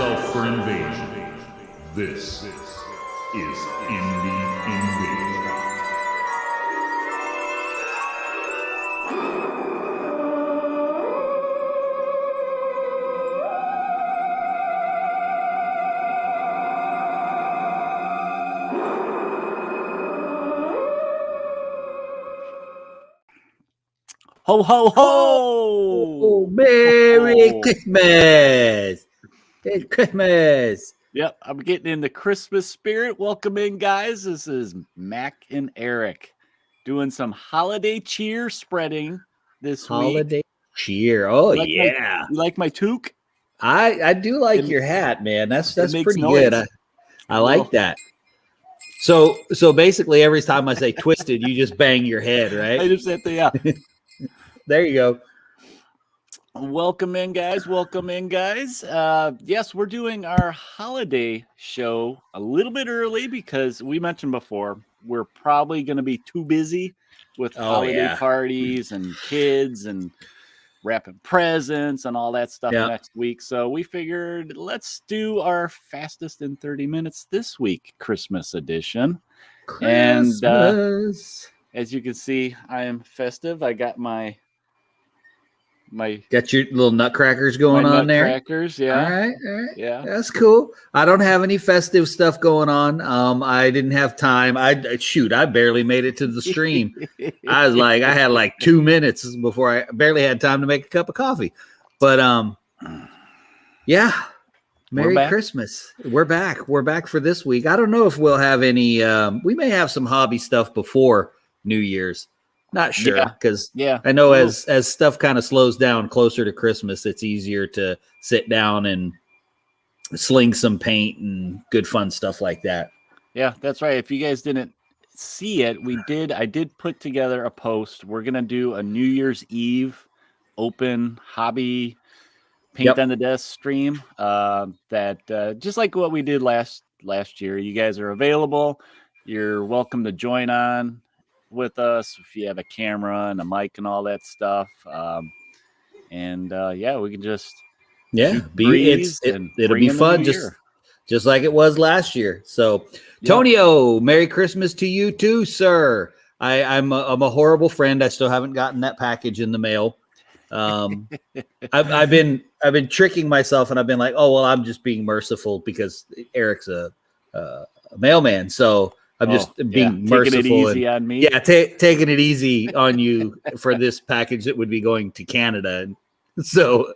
yourself for invasion. This is Indie Invasion. Ho, ho, ho! Oh, Merry Christmas! It's Christmas! Yep, I'm getting in the Christmas spirit. Welcome in, guys. This is Mac and Eric doing some holiday cheer spreading this Holiday week. cheer. Oh, You like yeah. you like my toque? I do like It- your hat, man. That's makes pretty noise. good. I like that. So basically every time I say twisted, you just bang your head, I right? just said that, yeah. There you go. Welcome in, guys. Welcome in, guys. Yes, we're doing our holiday show a little bit early because we mentioned before we're probably going to be too busy with holiday parties and kids and wrapping presents and all that stuff next week. So we figured let's do our fastest in 30 minutes this week, Christmas edition. Christmas. And as you can see, I am festive. I got my got your little nutcrackers going on there. Nutcrackers, yeah. All right. Yeah. That's cool. I don't have any festive stuff going on. I didn't have time. I barely made it to the stream. I had like 2 minutes before I barely had time to make a cup of coffee. But yeah. Merry Christmas. We're back. We're back for this week. I don't know if we'll have any we may have some hobby stuff before New Year's. Not sure, because I know as stuff kind of slows down closer to Christmas, it's easier to sit down and sling some paint and good fun stuff like that. Yeah, that's right. If you guys didn't see it, I did put together a post. We're gonna do a New Year's Eve open hobby paint on the desk stream. That just like what we did last year. You guys are available. You're welcome to join on with us if you have a camera and a mic and all that stuff. We can just it'll be fun just like it was last year. So Tonio, Merry Christmas to you too, sir. I'm a horrible friend. I still haven't gotten that package in the mail. I've been tricking myself, and I've been like, oh well, I'm just being merciful because Eric's a mailman. So I'm just being merciful. Taking it easy on me. Yeah, taking it easy on you for this package that would be going to Canada. And so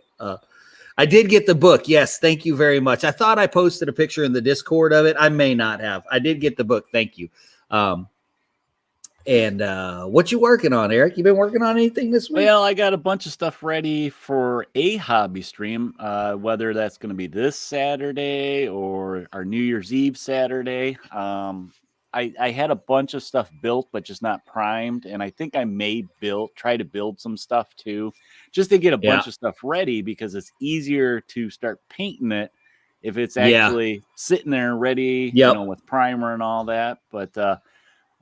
I did get the book. Yes, thank you very much. I thought I posted a picture in the Discord of it. I may not have. I did get the book. Thank you. What you working on, Eric? You been working on anything this week? Well, I got a bunch of stuff ready for a hobby stream, whether that's going to be this Saturday or our New Year's Eve Saturday. I had a bunch of stuff built, but just not primed. And I think I may try to build some stuff too, just to get a bunch of stuff ready, because it's easier to start painting it if it's actually sitting there ready, with primer and all that. But,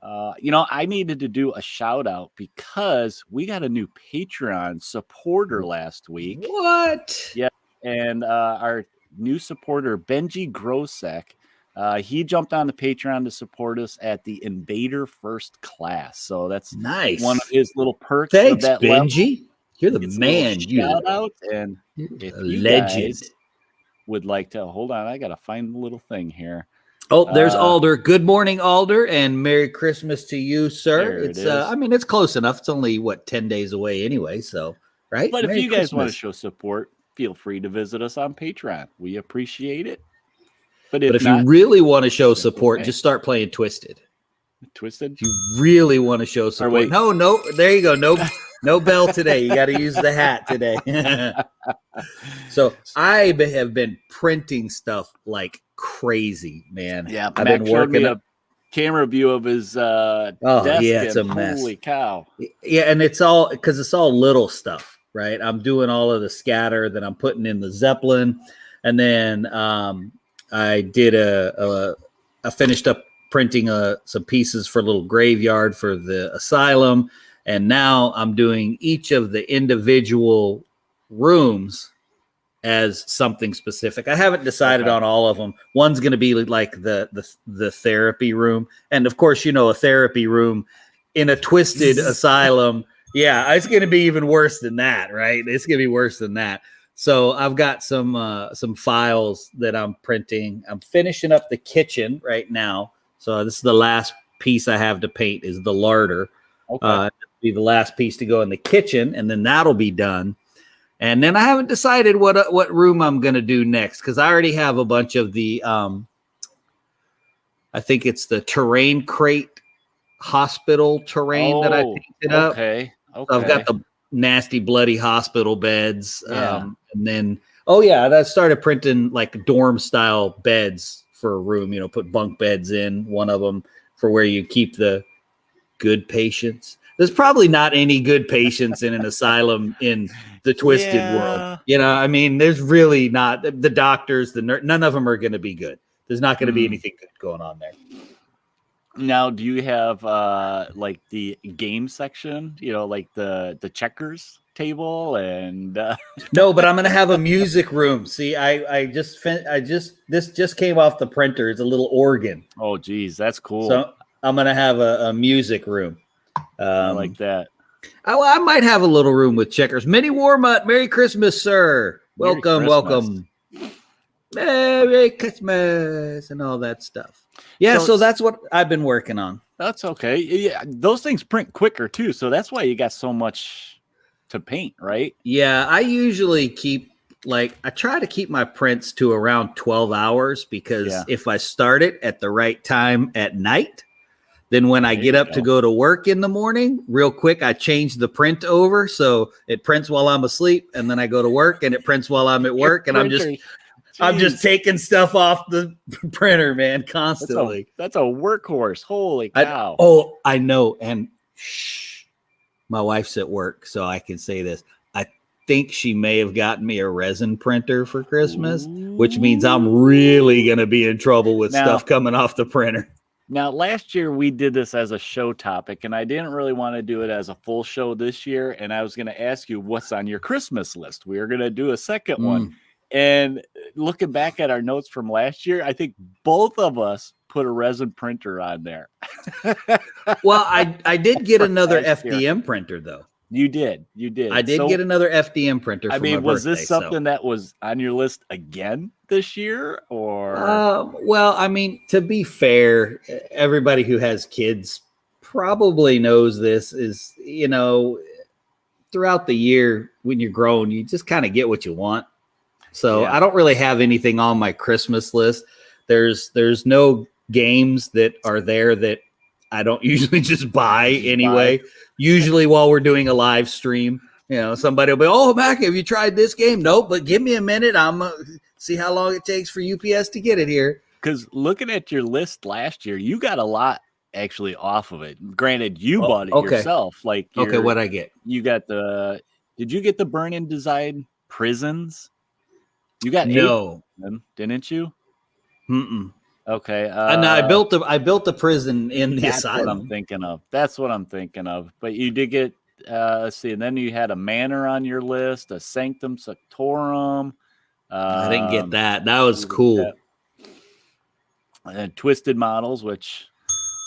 I needed to do a shout out because we got a new Patreon supporter last week. What? Yeah. And our new supporter, Benji Grosek, he jumped on the Patreon to support us at the Invader First Class. So that's nice. One of his little perks. Thanks, of that Benji. Level. You're the man. Shout out. And if you legend guys would like to hold on, I got to find the little thing here. Oh, there's Alder. Good morning, Alder, and Merry Christmas to you, sir. It's close enough. It's only 10 days away anyway. So, right. But if you guys want to show support, feel free to visit us on Patreon. We appreciate it. But if you really want to show support, just start playing Twisted. Twisted? If you really want to show support. No, there you go. No bell today. You got to use the hat today. So I have been printing stuff like crazy, man. Yeah, I've Mac been showed working me a camera view of his desk. It's a mess. Holy cow. Yeah, and it's all little stuff, right? I'm doing all of the scatter that I'm putting in the Zeppelin, and then I did I finished up printing some pieces for a little graveyard for the asylum, and now I'm doing each of the individual rooms as something specific. I haven't decided on all of them. One's going to be like the therapy room. And of course, a therapy room in a twisted asylum. Yeah, it's going to be even worse than that, right? It's going to be worse than that. So I've got some files that I'm printing. I'm finishing up the kitchen right now. So this is the last piece I have to paint is the larder. It'll be the last piece to go in the kitchen, and then that'll be done. And then I haven't decided what room I'm going to do next because I already have a bunch of the I think it's the terrain crate hospital terrain that I painted up. Okay. So I've got the nasty bloody hospital beds. And then I started printing like dorm style beds for a room, put bunk beds in one of them for where you keep the good patients. There's probably not any good patients in an asylum in the twisted world. I mean, there's really not. The doctors, none of them are going to be good. There's not going to be anything good going on there. Now, do you have like the game section, like the checkers table and No, but I'm going to have a music room. See, this just came off the printer. It's a little organ. Oh, geez, that's cool. So I'm going to have a music room. I like that. I might have a little room with checkers. Minnie Warmut, Merry Christmas, sir. Welcome. Merry Christmas and all that stuff. Yeah, so that's what I've been working on. That's okay. Yeah, those things print quicker too, so that's why you got so much to paint, right? Yeah, I usually I try to keep my prints to around 12 hours because if I start it at the right time at night, then when I get up to go to work in the morning, real quick, I change the print over. So it prints while I'm asleep, and then I go to work and it prints while I'm at work. And I'm just taking stuff off the printer, man, constantly. That's a workhorse. Holy cow. I know. And my wife's at work, so I can say this. I think she may have gotten me a resin printer for Christmas, which means I'm really going to be in trouble with stuff coming off the printer. Now, last year we did this as a show topic, and I didn't really want to do it as a full show this year. And I was going to ask you what's on your Christmas list. We are going to do a second one. And looking back at our notes from last year, I think both of us put a resin printer on there. Well, I did get another FDM printer, though. You did. I did get another FDM printer for my birthday. Was this something that was on your list again this year? Or well, I mean, to be fair, everybody who has kids probably knows this is, throughout the year when you're grown, you just kind of get what you want. So I don't really have anything on my Christmas list. There's no games that are there that I don't usually just buy anyway. Usually while we're doing a live stream, somebody will be, "Oh, Mac, have you tried this game?" Nope, but give me a minute. I'm see how long it takes for UPS to get it here. Because looking at your list last year, you got a lot actually off of it. Granted, you bought it yourself. What'd I get? You got did you get the Burn-In Design prisons? You got 8, didn't you? Okay. And I built the prison in the asylum. That's what I'm thinking of. But you did get let's see, and then you had a manor on your list, a Sanctum Sanctorum. I didn't get that. That was cool. And Twisted Models, which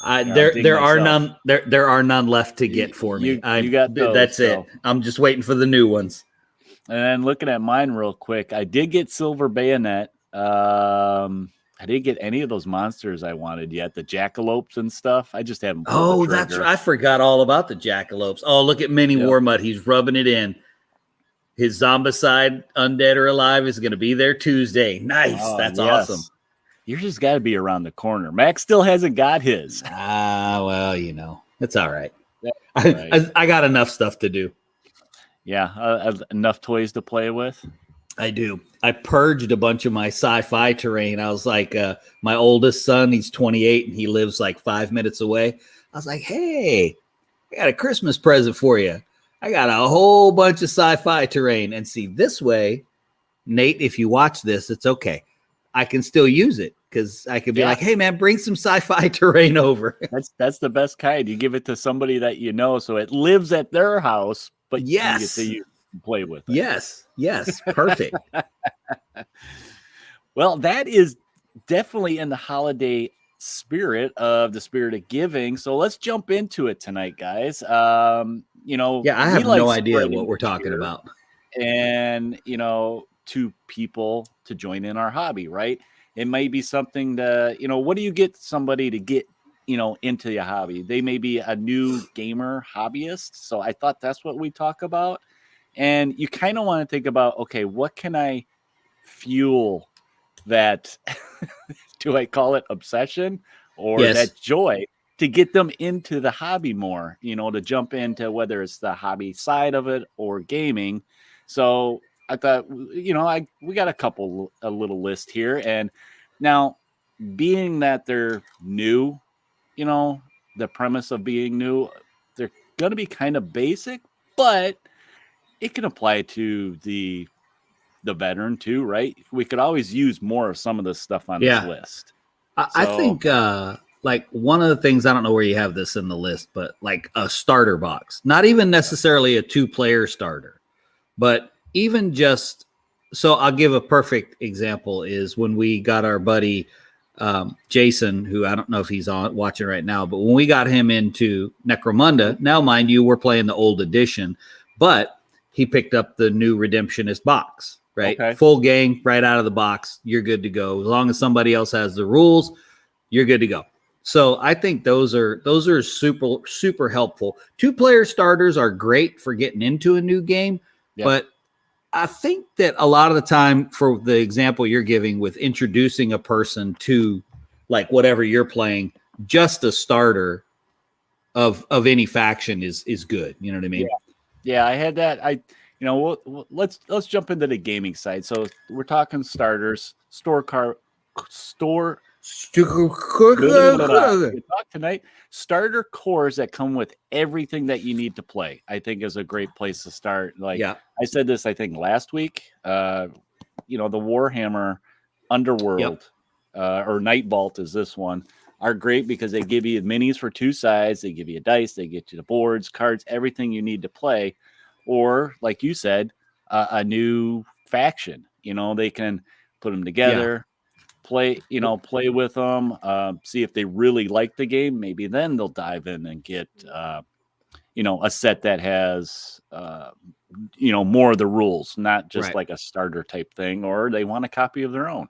there are none. There are none left to get for me. You got those, that's it. I'm just waiting for the new ones. And then looking at mine real quick, I did get Silver Bayonet. I didn't get any of those monsters I wanted yet. The jackalopes and stuff. I just haven't. That's right. I forgot all about the jackalopes. Oh, look at Mini Warmut. He's rubbing it in. His Zombicide Undead or Alive is going to be there Tuesday. Nice. That's awesome. Yours has got to be around the corner. Max still hasn't got his. Well, it's all right. I got enough stuff to do. Yeah, enough toys to play with. I do. I purged a bunch of my sci-fi terrain. I was like, my oldest son, he's 28 and he lives like 5 minutes away. I was like, hey, I got a Christmas present for you. I got a whole bunch of sci-fi terrain. And see, this way, Nate, if you watch this, it's okay. I can still use it because I could be like, hey, man, bring some sci-fi terrain over. That's the best kind. You give it to somebody that you know, so it lives at their house, but you get to use. play with it. Yes, perfect. Well, that is definitely in the holiday spirit of the spirit of giving. So let's jump into it tonight, guys. Yeah, I we have like no idea spreading what we're talking cheer about. and, to people to join in our hobby, right? It may be something to, what do you get somebody to get, into your hobby? They may be a new gamer hobbyist. So I thought that's what we talk about. And you kind of want to think about, okay, what can I fuel that do I call it obsession or Yes. that joy to get them into the hobby more, to jump into whether it's the hobby side of it or gaming. So I thought, we got a little list here. And now being that they're new, the premise of being new, they're going to be kind of basic, but it can apply to the veteran too, right? We could always use more of some of this stuff on this list. I think like one of the things, I don't know where you have this in the list, but like a starter box, not even necessarily a 2-player starter, but even just, so I'll give a perfect example is when we got our buddy Jason, who I don't know if he's on watching right now, but when we got him into Necromunda, now mind you, we're playing the old edition, but he picked up the new Redemptionist box, right? Okay. Full gang right out of the box. You're good to go. As long as somebody else has the rules, you're good to go. So I think those are super helpful. 2-player starters are great for getting into a new game, but I think that a lot of the time, for the example you're giving with introducing a person to like whatever you're playing, just a starter of any faction is good. You know what I mean? Yeah, I had that. Let's jump into the gaming side. So we're talking starters, talk tonight. Starter cores that come with everything that you need to play, I think, is a great place to start. Like I said this, I think last week. The Warhammer Underworld or Night Vault is this one, are great because they give you minis for 2 sides. They give you dice. They get you the boards, cards, everything you need to play. Or like you said, a new faction. They can put them together. Play with them, see if they really like the game. Maybe then they'll dive in and get, a set that has, more of the rules, not just like a starter type thing, or they want a copy of their own.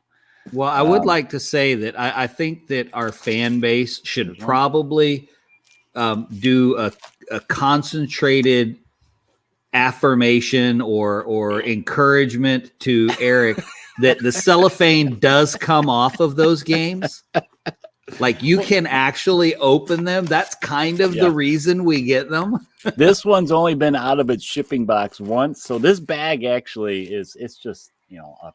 Well, I would like to say that I think that our fan base should probably do a concentrated affirmation or encouragement to Eric that the cellophane does come off of those games. Like you can actually open them. That's kind of the reason we get them. This one's only been out of its shipping box once. So this bag actually it's just, a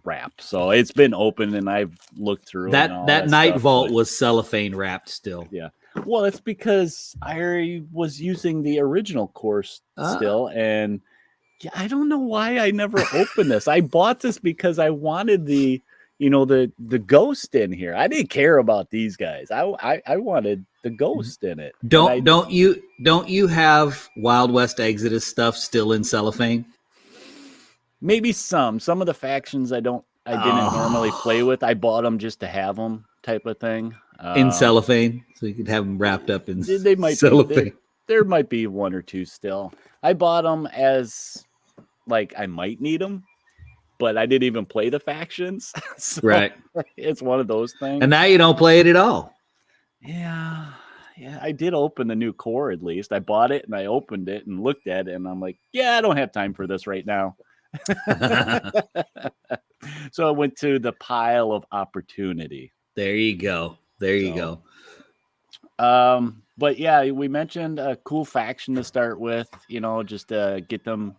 wrap. So it's been open and I've looked through that Night Vault was cellophane wrapped still. Yeah. Well, it's because I was using the original course still, and I don't know why I never opened this. I bought this because I wanted the ghost in here. I didn't care about these guys. I wanted the ghost in it. Don't you have Wild West Exodus stuff still in cellophane? Maybe some of the factions I didn't normally play with. I bought them just to have them, type of thing. In cellophane, so you could have them wrapped up in they might cellophane. There might be 1 or 2 still. I bought them as like I might need them, but I didn't even play the factions. So right. It's one of those things. And now you don't play it at all. Yeah. I did open the new core at least. I bought it and I opened it and looked at it and I'm like, I don't have time for this right now. So I went to the pile of opportunity. There you go. But yeah, we mentioned a cool faction to start with, just to get them,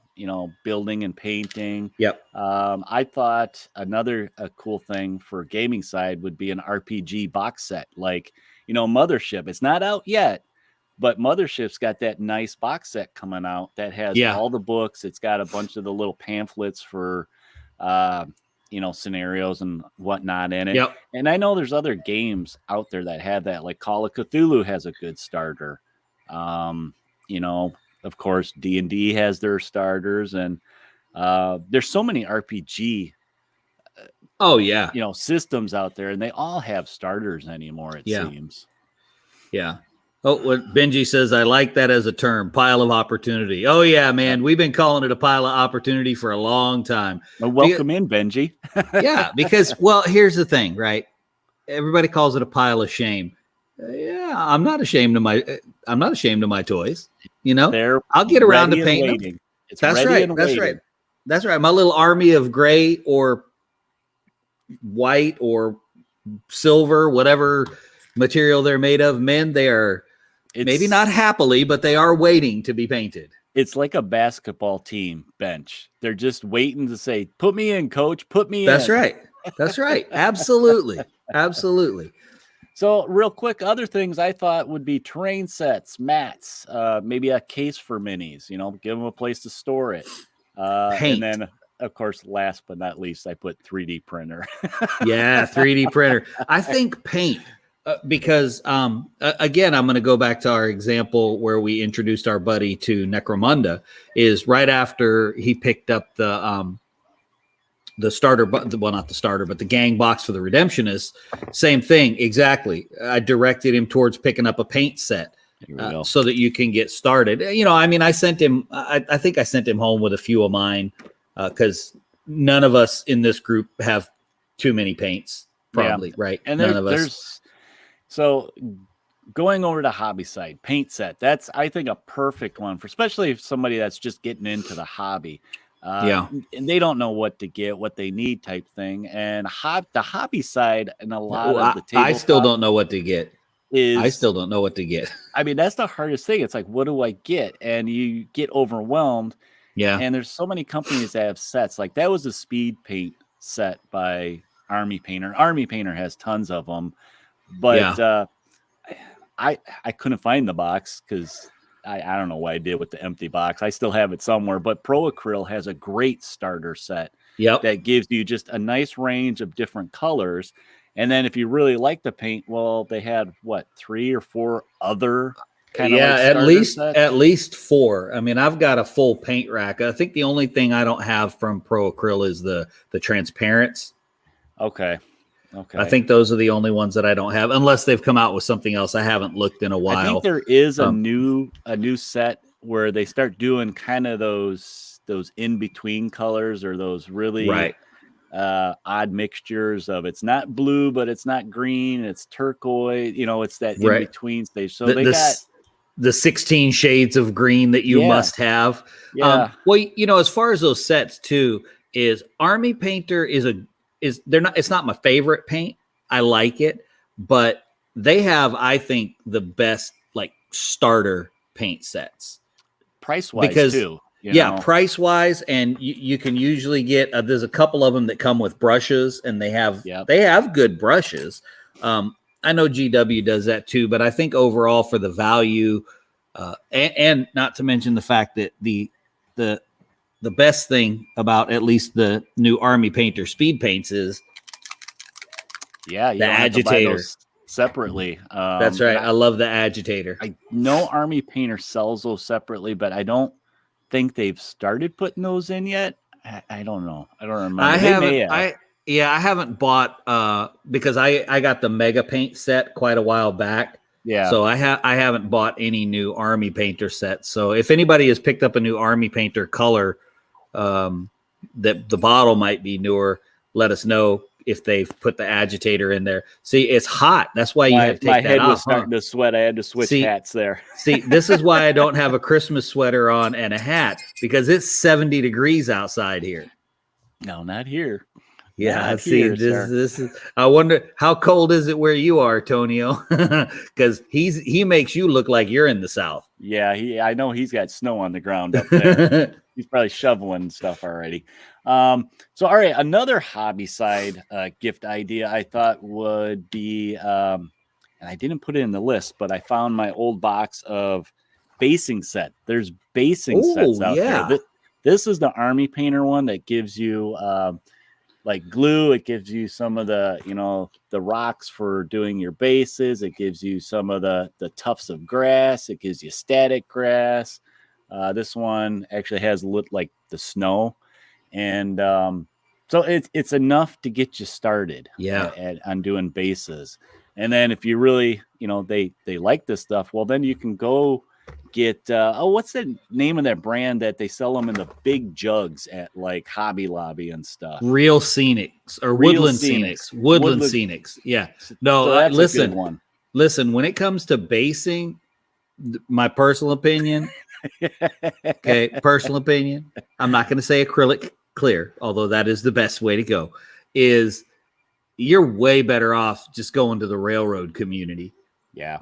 building and painting. Yep. I thought a cool thing for gaming side would be an RPG box set, like, Mothership. It's not out yet, but Mothership's got that nice box set coming out that has all the books. It's got a bunch of the little pamphlets for, scenarios and whatnot in it. Yep. And I know there's other games out there that have that, like Call of Cthulhu has a good starter. of course, D&D has their starters, and there's so many RPG Oh yeah, systems out there, and they all have starters anymore, it Yeah. seems. yeah. Oh, what Benji says, I like that as a term, pile of opportunity. Oh yeah, man, we've been calling it a pile of opportunity for a long time. Well, welcome in, Benji. Yeah, because here's the thing, right? Everybody calls it a pile of shame. Yeah, I'm not ashamed of my toys. They're I'll get around to ready and painting them. waiting. It's That's ready right. and That's waiting. right. That's right. My little army of gray or white or silver, whatever material they're made of, men, they are maybe not happily, but they are waiting to be painted. It's like a basketball team bench. They're just waiting to say, put me in, coach, put me in. That's right. That's right. Absolutely. Absolutely. So real quick, other things I thought would be terrain sets, mats, maybe a case for minis, give them a place to store it. Paint. And then, of course, last but not least, I put 3D printer. Yeah, 3D printer. I think paint, because again, I'm going to go back to our example where we introduced our buddy to Necromunda, is right after he picked up the starter, well, not the starter, but the gang box for the Redemptionists. Same thing, exactly. I directed him towards picking up a paint set so that you can get started. I sent him. I think I sent him home with a few of mine because none of us in this group have too many paints. Probably right. And none of us. So going over to hobby side, paint set. That's, I think, a perfect one for especially if somebody that's just getting into the hobby. And they don't know what to get, what they need, type thing. And the hobby side and a lot of the table. I still don't know what to get. I still don't know what to get. I mean, that's the hardest thing. It's like, what do I get? And you get overwhelmed. Yeah. And there's so many companies that have sets. Like that was a speed paint set by Army Painter. Army Painter has tons of them, but I couldn't find the box because I don't know what I did with the empty box. I still have it somewhere, but Pro Acryl has a great starter set that gives you just a nice range of different colors. And then if you really like the paint, well, they had 3 or 4 other kind of at least 4. I mean, I've got a full paint rack. I think the only thing I don't have from Pro Acryl is the transparents. Okay. I think those are the only ones that I don't have, unless they've come out with something else. I haven't looked in a while. I think there is a new set where they start doing kind of those in between colors, or those really odd mixtures of, it's not blue, but it's not green. It's turquoise. It's that in between stage. So they got the 16 shades of green that you must have. Yeah. As far as those sets too, is Army Painter it's not my favorite paint. I like it, but they have, I think, the best starter paint sets. Price-wise too. Price wise, and you can usually get there's a couple of them that come with brushes, and they have good brushes. I know GW does that too, but I think overall for the value, and not to mention the fact that the best thing about at least the new Army Painter speed paints is the agitator separately. That's right. I love the agitator. I know Army Painter sells those separately, but I don't think they've started putting those in yet. I don't know. I don't remember. I haven't bought because I got the Mega Paint set quite a while back. Yeah. So I haven't bought any new Army Painter sets. So if anybody has picked up a new Army Painter color, that the bottle might be newer, let us know if they've put the agitator in there. See, it's hot. That's why you have to take that off. My head was starting to sweat. I had to switch hats there. See, this is why I don't have a Christmas sweater on and a hat, because it's 70 degrees outside here. No, not here. Yeah, this is. I wonder how cold is it where you are, Tonio? Because he makes you look like you're in the South. Yeah, I know he's got snow on the ground up there. He's probably shoveling stuff already. So all right, another hobby side gift idea I thought would be, and I didn't put it in the list, but I found my old box of basing set. There's basing sets out there. This is the Army Painter one that gives you like glue. It gives you some of the, the rocks for doing your bases. It gives you some of the tufts of grass. It gives you static grass. This one actually has like the snow, and so it's enough to get you started. On doing bases. And then if you really, they like this stuff, well, then you can go get what's the name of that brand that they sell them in the big jugs at like Hobby Lobby and stuff? Real Scenics or Woodland Scenics. Woodland Scenics. Yeah. No, so that's listen. A good one. Listen, when it comes to basing, my personal opinion, okay, personal opinion, I'm not going to say acrylic clear, although that is the best way to go, is you're way better off just going to the railroad community. Yeah.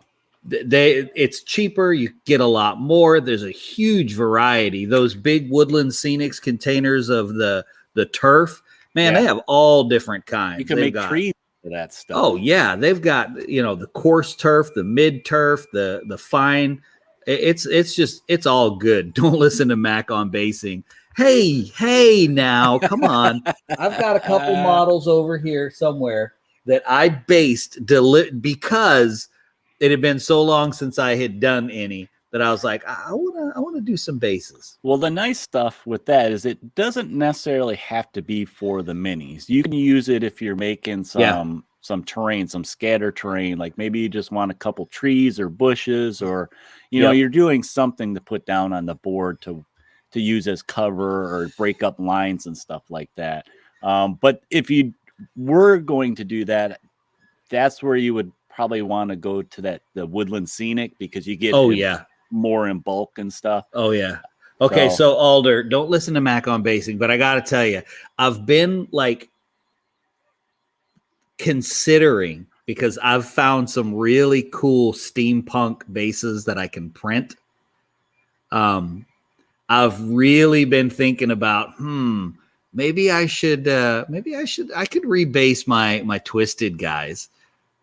It's cheaper. You get a lot more. There's a huge variety. Those big Woodland Scenics containers of the turf, man, they have all different kinds. You can make trees for that stuff. Oh yeah, they've got the coarse turf, the mid turf, the fine. It's all good. Don't listen to Mac on basing. Hey, now come on. I've got a couple models over here somewhere that I based because it had been so long since I had done any that I was like, I want to do some bases. Well, the nice stuff with that is it doesn't necessarily have to be for the minis. You can use it if you're making some terrain, some scatter terrain, like maybe you just want a couple trees or bushes, or you're doing something to put down on the board to use as cover or break up lines and stuff like that. But if you were going to do that, that's where you would probably want to go to the Woodland Scenic, because you get more in bulk and stuff. Oh yeah. Okay. So Alder, don't listen to Mac on basing, but I got to tell you, I've been like considering, because I've found some really cool steampunk bases that I can print. I've really been thinking about, maybe I could rebase my Twisted guys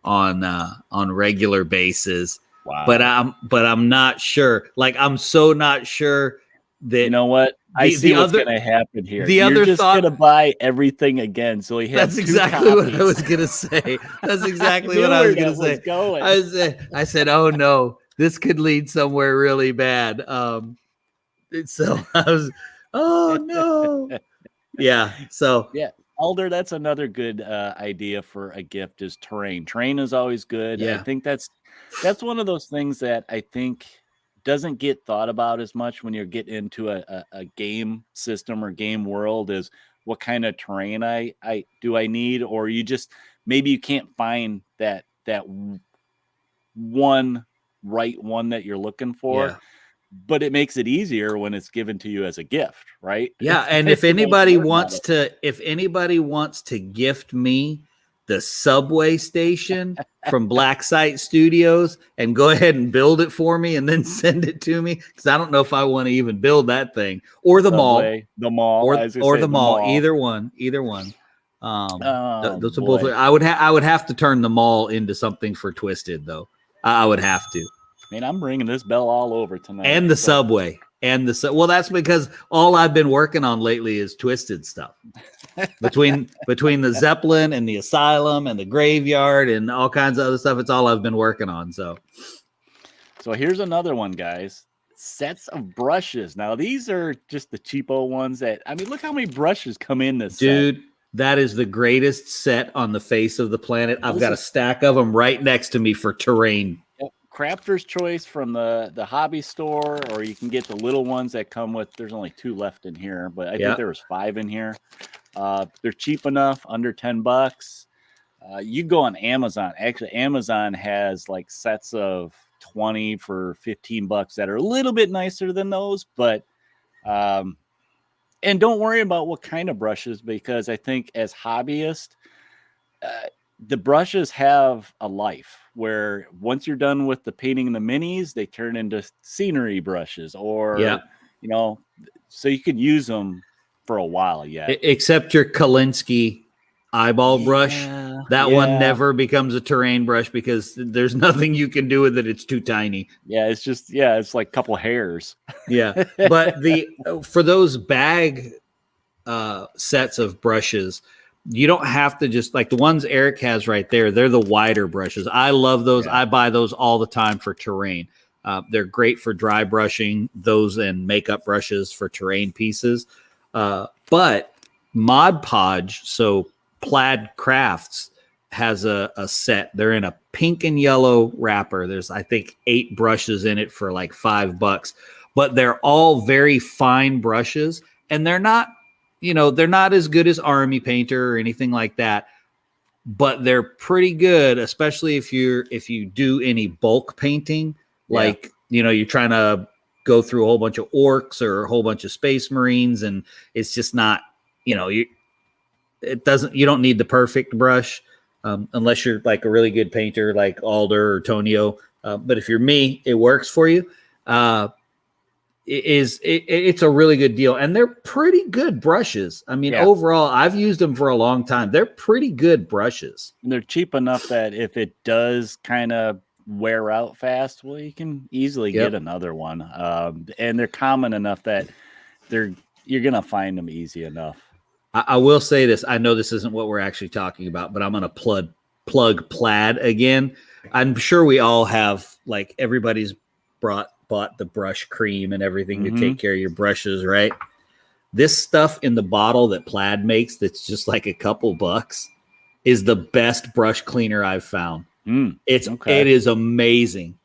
on regular bases. Wow. But I'm not sure. Like, I'm so not sure that, you know what? I see what's going to happen here. You're just going to buy everything again. So that's exactly what I was going to say. That's exactly what I was going to say. I said, oh no, this could lead somewhere really bad. So I was, oh no. Yeah. So yeah. Alder, that's another good idea for a gift, is terrain. Terrain is always good. Yeah. I think that's one of those things that I think doesn't get thought about as much when you get into a game system or game world, is what kind of terrain I need, or you just, maybe you can't find that one that you're looking for. Yeah. But it makes it easier when it's given to you as a gift, right? Yeah, and if anybody wants to gift me the subway station from Black Site Studios and go ahead and build it for me and then send it to me, because I don't know if I want to even build that thing, or the subway, mall, or the mall, either one. Those are both. I would have to turn the mall into something for Twisted, though. I would have to. Man, I'm ringing this bell all over tonight. And the subway. Well, that's because all I've been working on lately is Twisted stuff. Between the Zeppelin and the Asylum and the Graveyard and all kinds of other stuff, it's all I've been working on. So here's another one, guys. Sets of brushes. Now, these are just the cheapo ones look how many brushes come in this set. Dude, that is the greatest set on the face of the planet. I've got a stack of them right next to me for terrain. Crafter's choice from the hobby store, or you can get the little ones that come with, there's only 2 left in here, but I think there was 5 in here. They're cheap enough, under $10. You go on Amazon. Actually, Amazon has like sets of 20 for $15 that are a little bit nicer than those, but and don't worry about what kind of brushes, because I think as hobbyists, the brushes have a life where once you're done with the painting and the minis, they turn into scenery brushes, or, so you can use them for a while yet. Except your Kalinsky eyeball brush. That one never becomes a terrain brush because there's nothing you can do with it. It's too tiny. Yeah. It's just, it's like a couple hairs. Yeah. But for those bag sets of brushes, you don't have to just, like the ones Eric has right there, they're the wider brushes. I love those. I buy those all the time for terrain. They're great for dry brushing, those and makeup brushes for terrain pieces. But Mod Podge, so Plaid Crafts, has a set. They're in a pink and yellow wrapper. There's, I think, 8 brushes in it for like $5, but they're all very fine brushes, and they're not, they're not as good as Army Painter or anything like that, but they're pretty good, especially if you do any bulk painting, like, you're trying to go through a whole bunch of orcs or a whole bunch of space marines, and it's just not, you don't need the perfect brush. Unless you're like a really good painter like Alder or Tonio. But if you're me, it works for you. It's a really good deal. And they're pretty good brushes. I mean, overall, I've used them for a long time. They're pretty good brushes. And they're cheap enough that if it does kind of wear out fast, well, you can easily get another one. And they're common enough that you're going to find them easy enough. I will say this. I know this isn't what we're actually talking about, but I'm going to plug Plaid again. I'm sure we all have, like, everybody's bought the brush cream and everything to take care of your brushes, right? This stuff in the bottle that Plaid makes that's just like a couple bucks is the best brush cleaner I've found. It is amazing.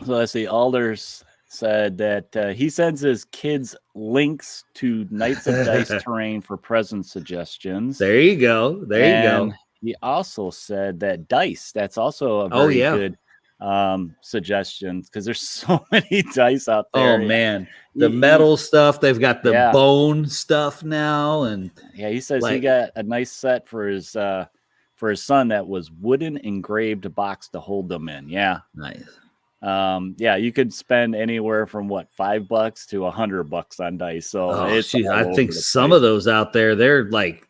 So let's see. Alders said that he sends his kids links to Knights of Dice terrain for present suggestions. There you go. There you go. He also said that dice, that's also a very good suggestion, because there's so many dice out there. Oh man, the metal stuff, they've got the bone stuff now, and he says he got a nice set for his son that was wooden engraved box to hold them in. Nice. You could spend anywhere from $5 to $100 on dice. So I think some of those out there, they're like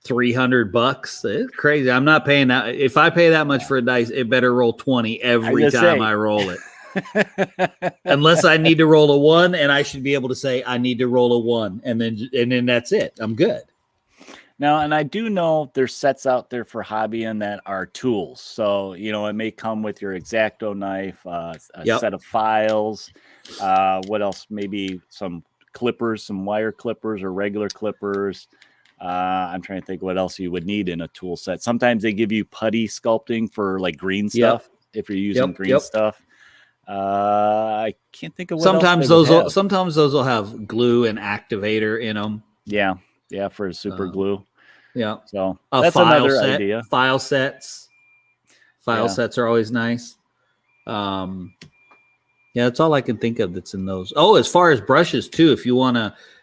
$300. It's crazy. I'm not paying that. If I pay that much for a dice, it better roll 20 every time I roll it. Unless I need to roll a 1, and I should be able to say I need to roll a 1, and then that's it. I'm good. Now, and I do know there's sets out there for hobbying that are tools. So, it may come with your X-Acto knife, a set of files. What else? Maybe some clippers, some wire clippers or regular clippers. I'm trying to think what else you would need in a tool set. Sometimes they give you putty sculpting for like green stuff if you're using green stuff. I can't think of what sometimes those will have glue and activator in them. Yeah, for super glue. Yeah. So that's another idea. File sets. Sets are always nice. That's all I can think of that's in those. Oh, as far as brushes too,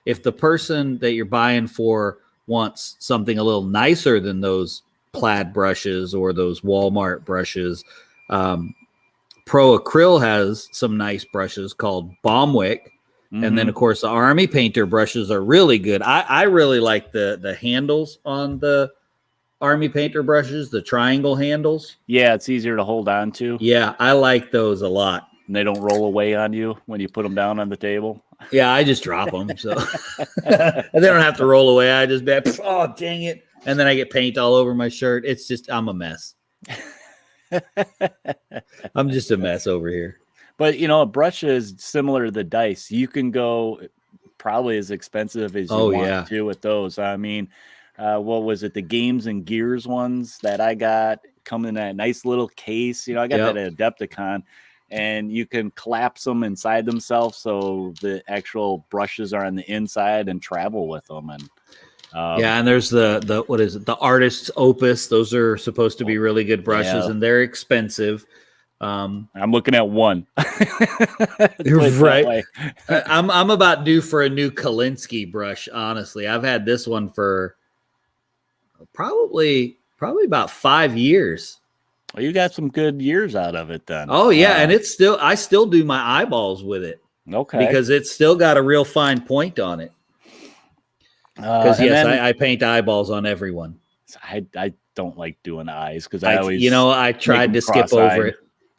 if the person that you're buying for wants something a little nicer than those Plaid brushes or those Walmart brushes, Pro Acryl has some nice brushes called Baumwick. And then, of course, the Army Painter brushes are really good. I really like the handles on the Army Painter brushes, the triangle handles. Yeah, it's easier to hold on to. Yeah, I like those a lot. And they don't roll away on you when you put them down on the table. Yeah, I just drop them. So and they don't have to roll away. I just oh, dang it. And then I get paint all over my shirt. It's just, I'm a mess. I'm just a mess over here. But, a brush is similar to the dice. You can go probably as expensive as you want to with those. I mean, what was it? The Games and Gears ones that I got come in that nice little case. I got that at Adepticon. And you can collapse them inside themselves so the actual brushes are on the inside and travel with them. And and there's the what is it? The Artist's Opus. Those are supposed to be really good brushes, and they're expensive. I'm looking at one. You're right. I'm about due for a new Kolinsky brush. Honestly, I've had this one for probably about 5 years. Well, you got some good years out of it then. Oh yeah, and I still do my eyeballs with it. Okay, because it's still got a real fine point on it. Because I paint eyeballs on everyone. I don't like doing eyes because I always I tried to skip over it.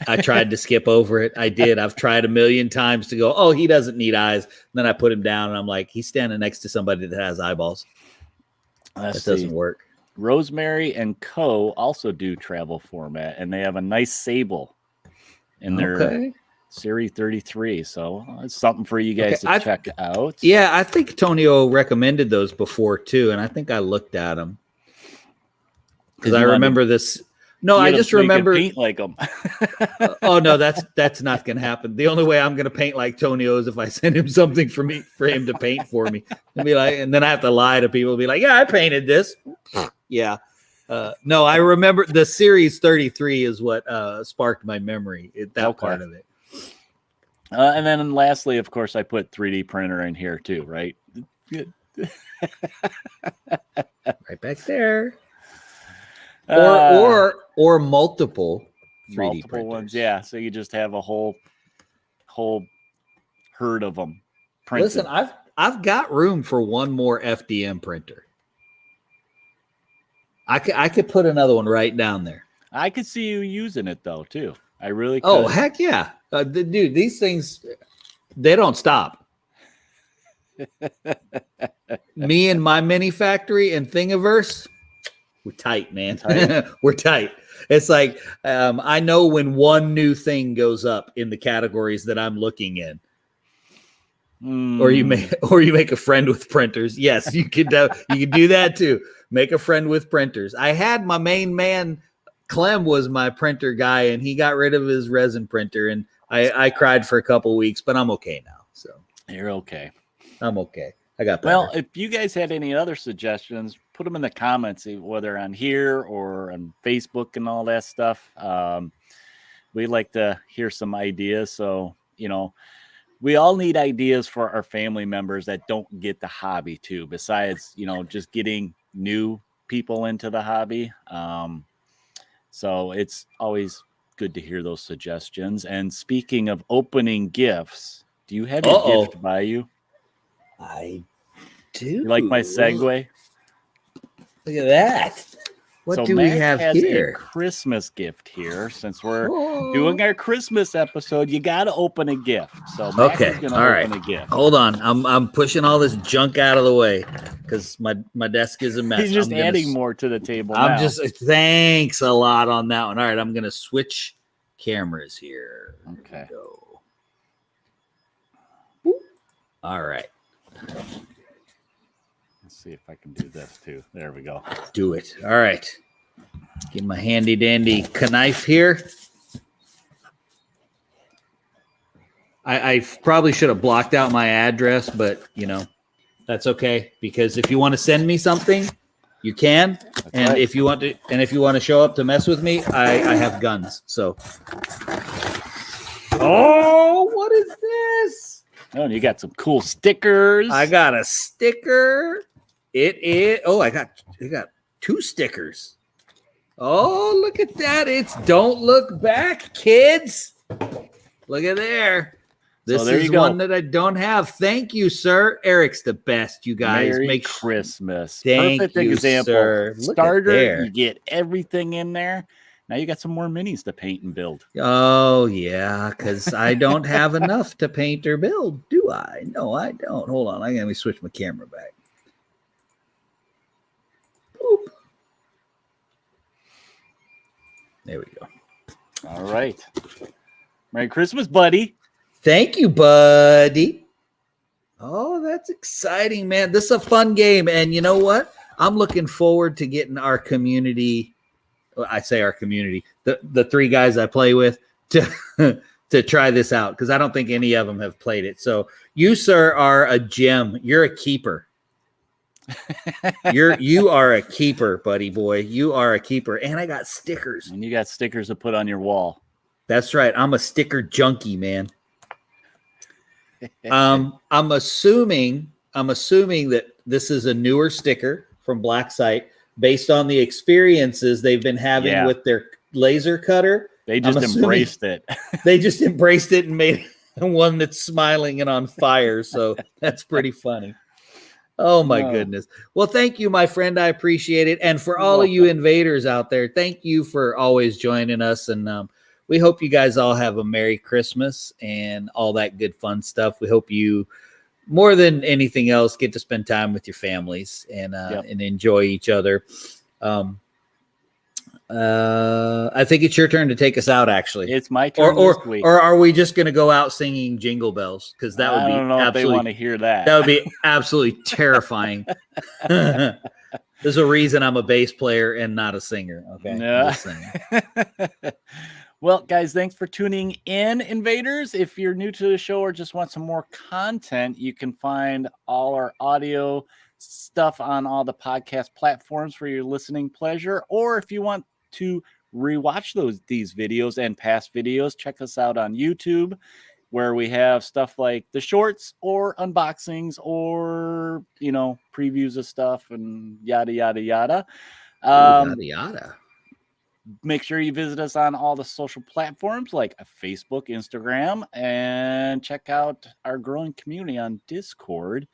I tried to skip over it. I did. I've tried a million times to go, oh, he doesn't need eyes. And then I put him down and I'm like, he's standing next to somebody that has eyeballs. That doesn't work. Rosemary and Co. also do travel format, and they have a nice sable. in their Okay. Series 33. So it's something for you guys Okay, to check out. Yeah, I think Tonio recommended those before too, and I think I looked at them because I remember this. No, I just remember paint like them. oh no, that's not going to happen. The only way I'm going to paint like Tonio is if I send him something for him to paint for me, and be like, and then I have to lie to people, be like, yeah, I painted this. Yeah, no, I remember the Series 33 is what sparked my memory. That part of it. And then lastly, of course, I put 3D printer in here too, right? Right back there. Or multiple 3D multiple printers. ones, yeah. So you just have a whole herd of them printed. Listen, I've got room for one more FDM printer. I could put another one right down there. I could see you using it though too. I really could. Oh heck yeah, dude! These things, they don't stop. Me and my mini factory and Thingiverse, we're tight, man. We're tight. It's like I know when one new thing goes up in the categories that I'm looking in. Or you make a friend with printers. Yes, you could do that too. Make a friend with printers. I had my main man, Clem was my printer guy, and he got rid of his resin printer, and I cried for a couple weeks, but I'm okay now. So you're okay. I'm okay. I got better. Well, if you guys had any other suggestions, put them in the comments, whether on here or on Facebook and all that stuff. We'd like to hear some ideas. So, we all need ideas for our family members that don't get the hobby too, besides, just getting new people into the hobby. So it's always good to hear those suggestions. And speaking of opening gifts, do you have your gift by you? I do. You like my segue? Look at that. What do we have here? A Christmas gift here. Since we're doing our Christmas episode, you got to open a gift. So Mac is going to open a gift. Hold on. I'm pushing all this junk out of the way because my desk is a mess. He's just adding more to the table. Thanks a lot on that one. All right, I'm going to switch cameras here. Okay. Go. All right. Let's see if I can do this too. There we go. Do it. All right. Get my handy dandy knife here. I probably should have blocked out my address, but that's okay, because if you want to send me something, you can. If you want to show up to mess with me, I have guns. So what is this? Oh, you got some cool stickers. I got a sticker. I got 2 stickers. Oh, look at that. It's Don't Look Back, kids. Look at there. This is one that I don't have. Thank you, sir. Eric's the best, you guys. Merry Christmas. Perfect example. Sir. Starter, you get everything in there. Now you got some more minis to paint and build. Oh, yeah, because I don't have enough to paint or build, do I? No, I don't. Hold on. Let me switch my camera back. Boop. There we go. All right. Merry Christmas, buddy. Thank you, buddy. Oh, that's exciting, man. This is a fun game. And you know what? I'm looking forward to getting our community. I say our community, the 3 guys I play with, to try this out, because I don't think any of them have played it. So you, sir, are a gem. You're a keeper. You are a keeper, buddy boy. You are a keeper. And I got stickers. And you got stickers to put on your wall. That's right. I'm a sticker junkie, man. I'm assuming that this is a newer sticker from Black Site, based on the experiences they've been having with their laser cutter. They just embraced it. They just embraced it and made one that's smiling and on fire. So that's pretty funny. Oh, my goodness. Well, thank you, my friend. I appreciate it. And for all of you invaders out there, thank you for always joining us. And we hope you guys all have a Merry Christmas and all that good fun stuff. We hope you, more than anything else, get to spend time with your families and enjoy each other. I think it's your turn to take us out, actually. It's my turn this week. Or are we just going to go out singing Jingle Bells? Because that would be I don't know if they want to hear that. That would be absolutely terrifying. There's a reason I'm a bass player and not a singer. Okay. Yeah. Well, guys, thanks for tuning in, invaders. If you're new to the show or just want some more content, you can find all our audio stuff on all the podcast platforms for your listening pleasure. Or if you want to rewatch these videos and past videos, check us out on YouTube, where we have stuff like the shorts or unboxings or, previews of stuff and yada, yada, yada. Yada, yada. Make sure you visit us on all the social platforms like Facebook, Instagram, and check out our growing community on Discord.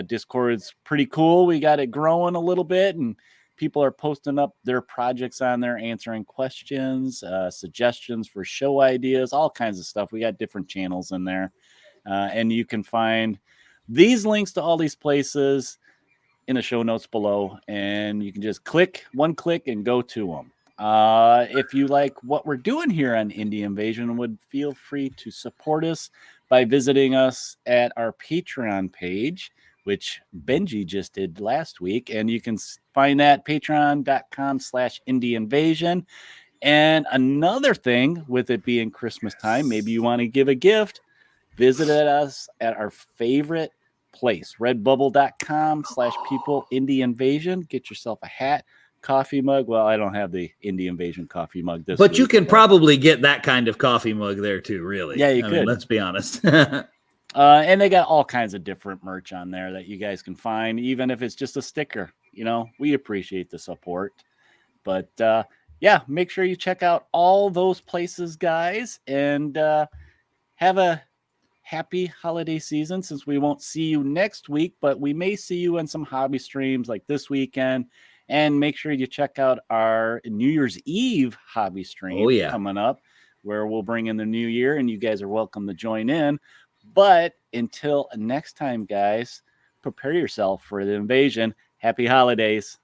Discord's pretty cool. We got it growing a little bit, and people are posting up their projects on there, answering questions, suggestions for show ideas, all kinds of stuff. We got different channels in there, and you can find these links to all these places in the show notes below, and you can just click and go to them. If you like what we're doing here on Indie Invasion, would feel free to support us by visiting us at our Patreon page, which Benji just did last week. And you can find that patreon.com/Indie Invasion. And another thing, with it being Christmas time, maybe you want to give a gift, visit us at our favorite place, redbubble.com/people Indie Invasion. Get yourself a hat, coffee mug. Well, I don't have the Indie Invasion coffee mug this but week, you can probably get that kind of coffee mug there too, really. Yeah, you I could. mean, let's be honest. And they got all kinds of different merch on there that you guys can find, even if it's just a sticker. We appreciate the support. But yeah, make sure you check out all those places, guys, and have a happy holiday season, since we won't see you next week, but we may see you in some hobby streams like this weekend. And make sure you check out our New Year's Eve hobby stream coming up, where we'll bring in the new year, and you guys are welcome to join in. But until next time, guys, prepare yourself for the invasion. Happy holidays.